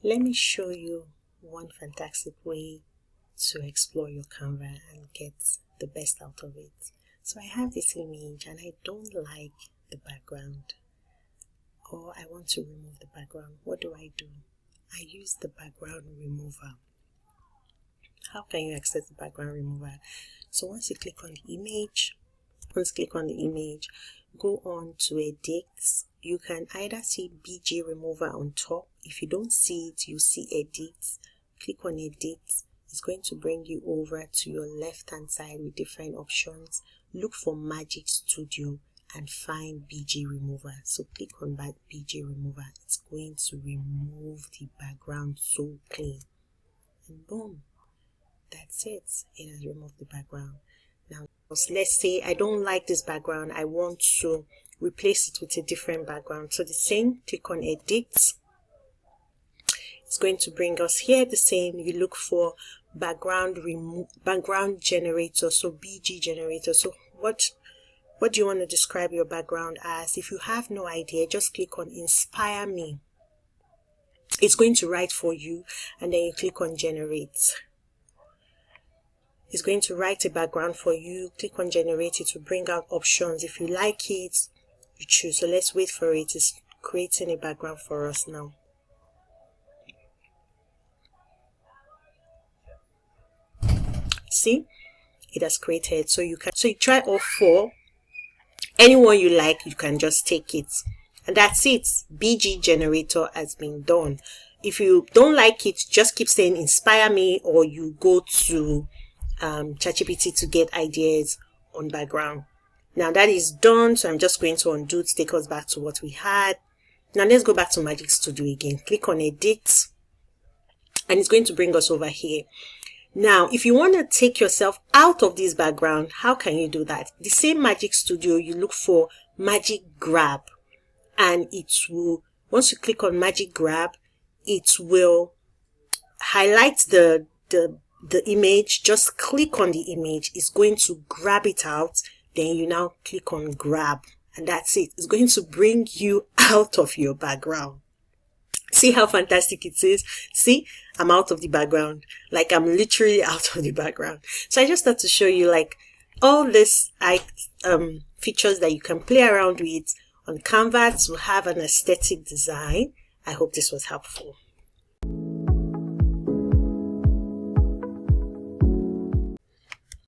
Let me show you one fantastic way to explore your Canva and get the best out of it. So I have this image and I don't like the background, or I want to remove the background. What do? I use the background remover. How can you access the background remover? So once you click on the image, go on to edit. You can either see BG remover on top. If you don't see it, you see edit. Click on edit. It's going to bring you over to your left hand side with different options. Look for Magic Studio and find BG remover. So click on that BG remover. It's going to remove the background so clean, and boom, that's it. It has removed the background. Now let's say I don't like this background, I want to replace it with a different background. So the same, click on edit. It's going to bring us here. The same, you look for background generator, so BG generator. So what do you want to describe your background as? If you have no idea, just click on inspire me. It's going to write for you, and then you click on generate. It's going to write a background for you. Click on generate. It will bring out options. If you like it, you choose. So let's wait for it. It's creating a background for us now. See, it has created. So you try all four. Anyone you like, you can just take it, and that's it. BG generator has been done. If you don't like it, just keep saying inspire me, or you go to ChatGPT to get ideas on background. Now that is done, so I'm just going to undo to take us back to what we had. Now let's go back to Magic Studio again. Click on edit, and it's going to bring us over here. Now, if you want to take yourself out of this background, how can you do that? The same Magic Studio, you look for Magic Grab, and it will, once you click on Magic Grab, it will highlight the image. Just click on the image. It's going to grab it out. Then you now click on grab, and that's it. It's going to bring you out of your background. See how fantastic it is? See, I'm out of the background. Like, I'm literally out of the background. So I just thought to show you like all this features that you can play around with on Canva to have an aesthetic design. I hope this was helpful.